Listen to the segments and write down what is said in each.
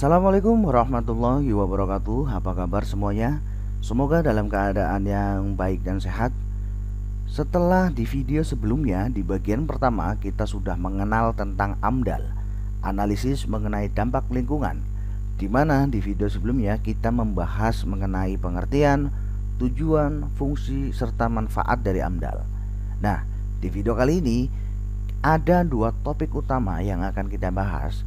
Assalamualaikum warahmatullahi wabarakatuh. Apa kabar semuanya? Semoga dalam keadaan yang baik dan sehat. Setelah di video sebelumnya, di bagian pertama kita sudah mengenal tentang AMDAL, analisis mengenai dampak lingkungan, di mana di video sebelumnya kita membahas mengenai pengertian, tujuan, fungsi, serta manfaat dari AMDAL. Nah, di video kali ini ada dua topik utama yang akan kita bahas.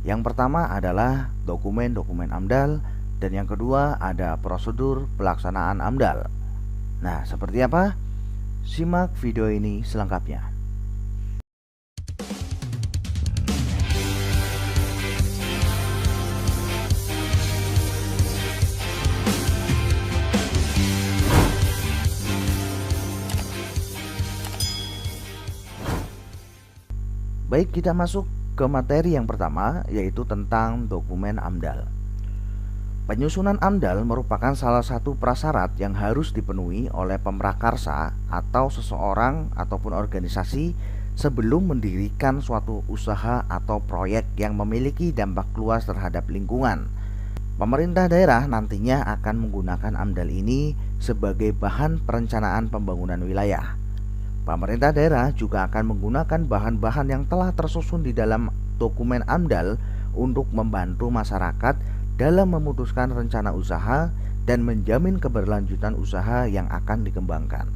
Yang pertama adalah dokumen-dokumen AMDAL, dan yang kedua ada prosedur pelaksanaan AMDAL. Nah, seperti apa? Simak video ini selengkapnya. Baik, kita masuk ke materi yang pertama, yaitu tentang dokumen AMDAL. Penyusunan AMDAL merupakan salah satu prasyarat yang harus dipenuhi oleh pemrakarsa atau seseorang ataupun organisasi sebelum mendirikan suatu usaha atau proyek yang memiliki dampak luas terhadap lingkungan. Pemerintah daerah nantinya akan menggunakan AMDAL ini sebagai bahan perencanaan pembangunan wilayah. Pemerintah daerah juga akan menggunakan bahan-bahan yang telah tersusun di dalam dokumen AMDAL untuk membantu masyarakat dalam memutuskan rencana usaha dan menjamin keberlanjutan usaha yang akan dikembangkan.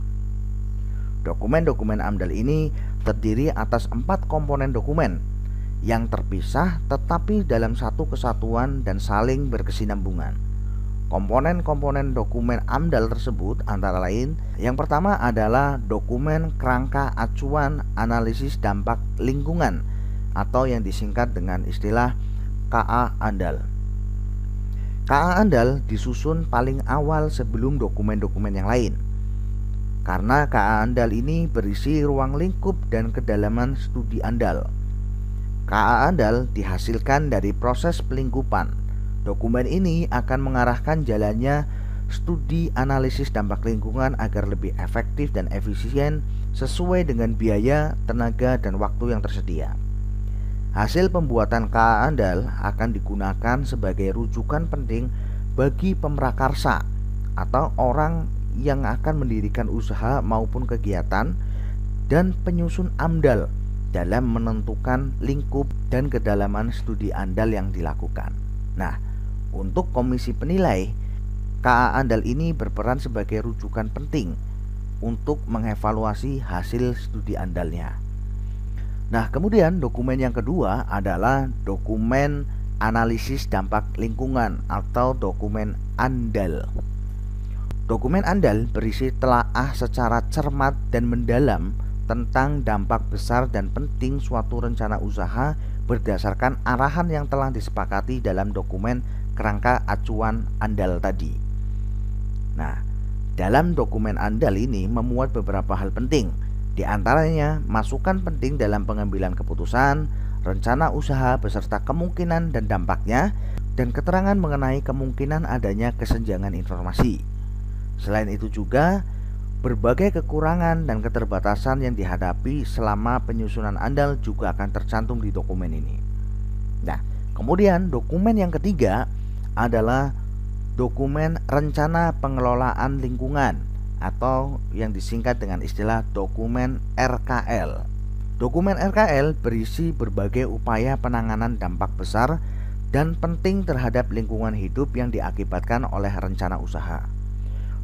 Dokumen-dokumen AMDAL ini terdiri atas 4 komponen dokumen yang terpisah tetapi dalam satu kesatuan dan saling berkesinambungan. Komponen-komponen dokumen AMDAL tersebut antara lain, yang pertama adalah dokumen kerangka acuan analisis dampak lingkungan atau yang disingkat dengan istilah KA AMDAL. KA AMDAL disusun paling awal sebelum dokumen-dokumen yang lain, karena KA AMDAL ini berisi ruang lingkup dan kedalaman studi AMDAL. KA AMDAL dihasilkan dari proses pelingkupan. Dokumen ini akan mengarahkan jalannya studi analisis dampak lingkungan agar lebih efektif dan efisien sesuai dengan biaya, tenaga, dan waktu yang tersedia. Hasil pembuatan KA AMDAL akan digunakan sebagai rujukan penting bagi pemrakarsa atau orang yang akan mendirikan usaha maupun kegiatan dan penyusun AMDAL dalam menentukan lingkup dan kedalaman studi AMDAL yang dilakukan. Nah, untuk komisi penilai, KA AMDAL ini berperan sebagai rujukan penting untuk mengevaluasi hasil studi AMDAL-nya. Nah, kemudian dokumen yang kedua adalah dokumen analisis dampak lingkungan atau dokumen AMDAL. Dokumen AMDAL berisi telaah secara cermat dan mendalam tentang dampak besar dan penting suatu rencana usaha berdasarkan arahan yang telah disepakati dalam dokumen kerangka acuan AMDAL tadi. Nah, dalam dokumen AMDAL ini memuat beberapa hal penting, di antaranya masukan penting dalam pengambilan keputusan, rencana usaha beserta kemungkinan dan dampaknya, dan keterangan mengenai kemungkinan adanya kesenjangan informasi. Selain itu juga berbagai kekurangan dan keterbatasan yang dihadapi selama penyusunan AMDAL juga akan tercantum di dokumen ini. Nah, kemudian dokumen yang ketiga adalah dokumen rencana pengelolaan lingkungan atau yang disingkat dengan istilah dokumen RKL. Dokumen RKL berisi berbagai upaya penanganan dampak besar dan penting terhadap lingkungan hidup yang diakibatkan oleh rencana usaha.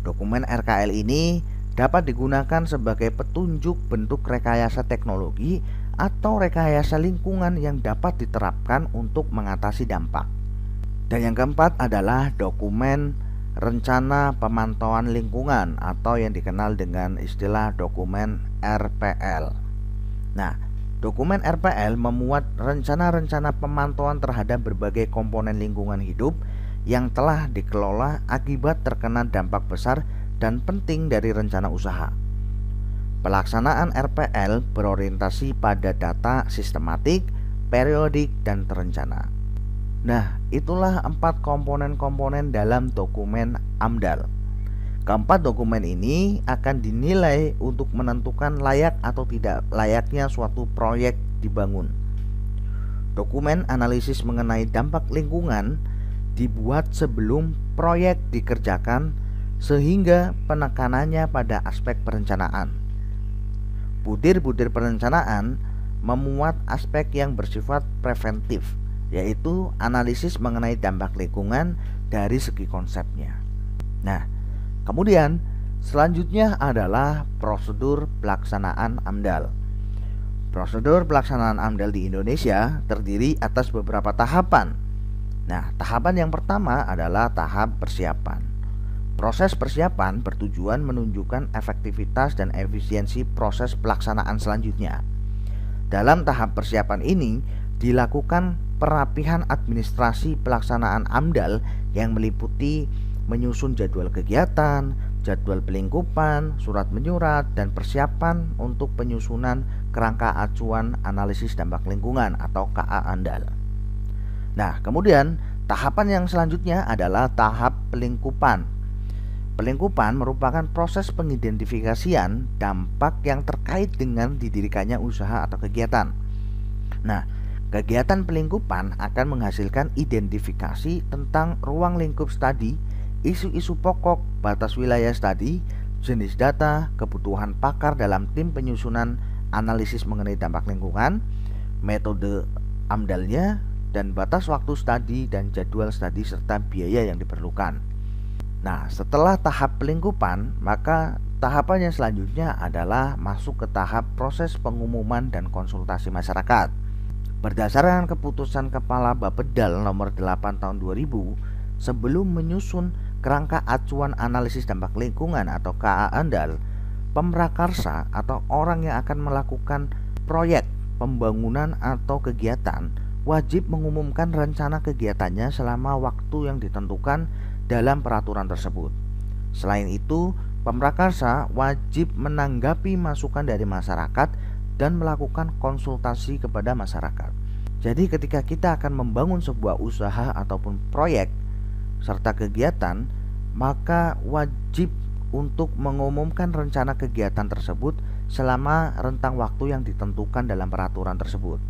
Dokumen RKL ini dapat digunakan sebagai petunjuk bentuk rekayasa teknologi atau rekayasa lingkungan yang dapat diterapkan untuk mengatasi dampak. Dan yang keempat adalah dokumen rencana pemantauan lingkungan atau yang dikenal dengan istilah dokumen RPL. Nah, dokumen RPL memuat rencana-rencana pemantauan terhadap berbagai komponen lingkungan hidup yang telah dikelola akibat terkena dampak besar dan penting dari rencana usaha. Pelaksanaan RPL berorientasi pada data sistematik, periodik, dan terencana. Nah, itulah 4 komponen-komponen dalam dokumen AMDAL. Keempat dokumen ini akan dinilai untuk menentukan layak atau tidak layaknya suatu proyek dibangun. Dokumen analisis mengenai dampak lingkungan dibuat sebelum proyek dikerjakan sehingga penekanannya pada aspek perencanaan. Butir-butir perencanaan memuat aspek yang bersifat preventif, yaitu analisis mengenai dampak lingkungan dari segi konsepnya. Nah, kemudian selanjutnya adalah prosedur pelaksanaan AMDAL. Prosedur pelaksanaan AMDAL di Indonesia terdiri atas beberapa tahapan. Nah, tahapan yang pertama adalah tahap persiapan. Proses persiapan bertujuan menunjukkan efektivitas dan efisiensi proses pelaksanaan selanjutnya. Dalam tahap persiapan ini dilakukan perapihan administrasi pelaksanaan AMDAL yang meliputi menyusun jadwal kegiatan, jadwal pelingkupan, surat menyurat, dan persiapan untuk penyusunan kerangka acuan analisis dampak lingkungan atau KA AMDAL. Nah, kemudian tahapan yang selanjutnya adalah tahap pelingkupan. Pelingkupan merupakan proses pengidentifikasian dampak yang terkait dengan didirikannya usaha atau kegiatan. Nah, kegiatan pelingkupan akan menghasilkan identifikasi tentang ruang lingkup studi, isu-isu pokok, batas wilayah studi, jenis data, kebutuhan pakar dalam tim penyusunan analisis mengenai dampak lingkungan, metode AMDAL-nya, dan batas waktu studi dan jadwal studi serta biaya yang diperlukan. Nah, setelah tahap pelingkupan, maka tahapan yang selanjutnya adalah masuk ke tahap proses pengumuman dan konsultasi masyarakat. Berdasarkan keputusan Kepala Bapedal nomor 8 tahun 2000, sebelum menyusun kerangka acuan analisis dampak lingkungan atau KA AMDAL, pemrakarsa atau orang yang akan melakukan proyek pembangunan atau kegiatan wajib mengumumkan rencana kegiatannya selama waktu yang ditentukan dalam peraturan tersebut. Selain itu, pemrakarsa wajib menanggapi masukan dari masyarakat dan melakukan konsultasi kepada masyarakat. Jadi ketika kita akan membangun sebuah usaha ataupun proyek serta kegiatan, maka wajib untuk mengumumkan rencana kegiatan tersebut selama rentang waktu yang ditentukan dalam peraturan tersebut.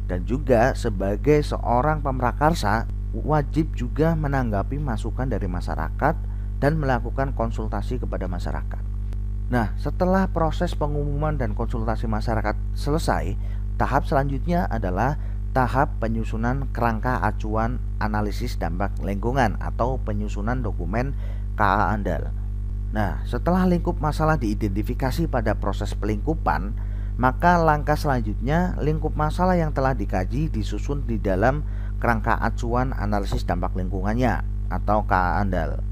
Dan juga sebagai seorang pemrakarsa wajib juga menanggapi masukan dari masyarakat dan melakukan konsultasi kepada masyarakat. Nah, setelah proses pengumuman dan konsultasi masyarakat selesai, tahap selanjutnya adalah tahap penyusunan kerangka acuan analisis dampak lingkungan atau penyusunan dokumen KA AMDAL. Nah, setelah lingkup masalah diidentifikasi pada proses pelingkupan, maka langkah selanjutnya lingkup masalah yang telah dikaji disusun di dalam kerangka acuan analisis dampak lingkungannya atau KA AMDAL.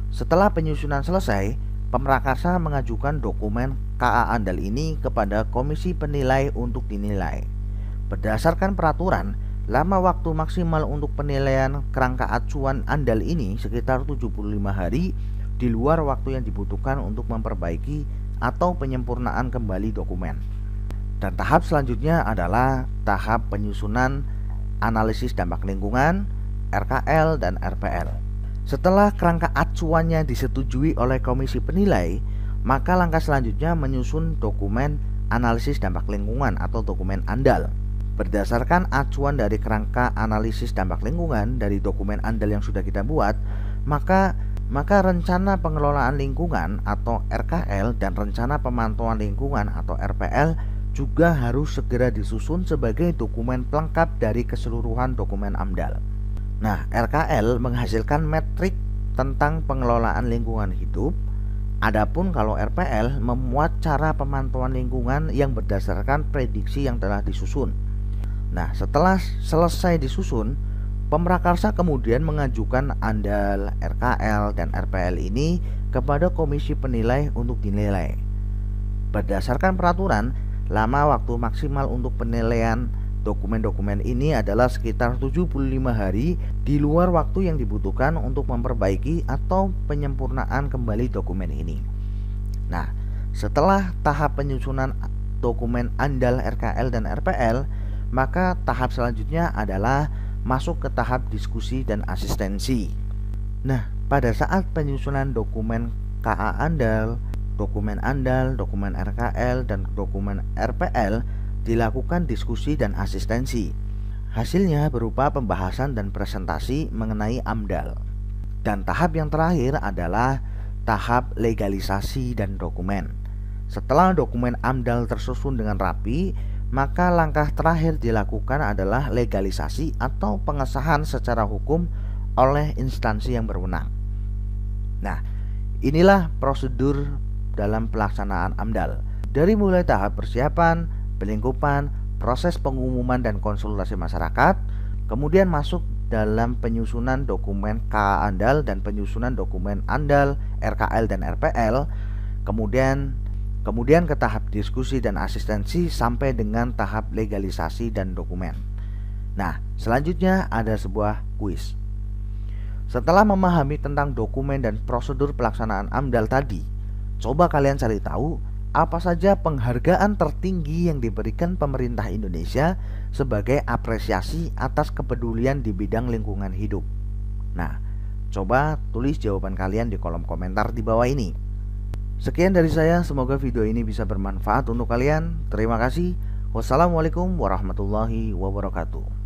Setelah penyusunan selesai, pemrakarsa mengajukan dokumen KA AMDAL ini kepada komisi penilai untuk dinilai. Berdasarkan peraturan, lama waktu maksimal untuk penilaian kerangka acuan AMDAL ini sekitar 75 hari di luar waktu yang dibutuhkan untuk memperbaiki atau penyempurnaan kembali dokumen. Dan tahap selanjutnya adalah tahap penyusunan analisis dampak lingkungan, RKL, dan RPL. Setelah kerangka acuannya disetujui oleh komisi penilai, maka langkah selanjutnya menyusun dokumen analisis dampak lingkungan atau dokumen AMDAL. Berdasarkan acuan dari kerangka analisis dampak lingkungan dari dokumen AMDAL yang sudah kita buat, maka rencana pengelolaan lingkungan atau RKL dan rencana pemantauan lingkungan atau RPL juga harus segera disusun sebagai dokumen pelengkap dari keseluruhan dokumen AMDAL. Nah, RKL menghasilkan metrik tentang pengelolaan lingkungan hidup, adapun kalau RPL memuat cara pemantauan lingkungan yang berdasarkan prediksi yang telah disusun. Nah, setelah selesai disusun, pemrakarsa kemudian mengajukan AMDAL, RKL, dan RPL ini kepada komisi penilai untuk dinilai. Berdasarkan peraturan, lama waktu maksimal untuk penilaian dokumen-dokumen ini adalah sekitar 75 hari di luar waktu yang dibutuhkan untuk memperbaiki atau penyempurnaan kembali dokumen ini. Nah, setelah tahap penyusunan dokumen AMDAL, RKL, dan RPL, maka tahap selanjutnya adalah masuk ke tahap diskusi dan asistensi. Nah, pada saat penyusunan dokumen KA AMDAL, dokumen AMDAL, dokumen RKL, dan dokumen RPL dilakukan diskusi dan asistensi. Hasilnya berupa pembahasan dan presentasi mengenai AMDAL. Dan tahap yang terakhir adalah tahap legalisasi dan dokumen. Setelah dokumen AMDAL tersusun dengan rapi, maka langkah terakhir dilakukan adalah legalisasi atau pengesahan secara hukum oleh instansi yang berwenang. Nah, inilah prosedur dalam pelaksanaan AMDAL. Dari mulai tahap persiapan, pelingkupan, proses pengumuman dan konsultasi masyarakat, kemudian masuk dalam penyusunan dokumen KA AMDAL dan penyusunan dokumen AMDAL, RKL dan RPL, kemudian ke tahap diskusi dan asistensi sampai dengan tahap legalisasi dan dokumen. Nah, selanjutnya ada sebuah kuis. Setelah memahami tentang dokumen dan prosedur pelaksanaan AMDAL tadi, coba kalian cari tahu apa saja penghargaan tertinggi yang diberikan pemerintah Indonesia sebagai apresiasi atas kepedulian di bidang lingkungan hidup. Nah, coba tulis jawaban kalian di kolom komentar di bawah ini. Sekian dari saya, semoga video ini bisa bermanfaat untuk kalian. Terima kasih. Wassalamualaikum warahmatullahi wabarakatuh.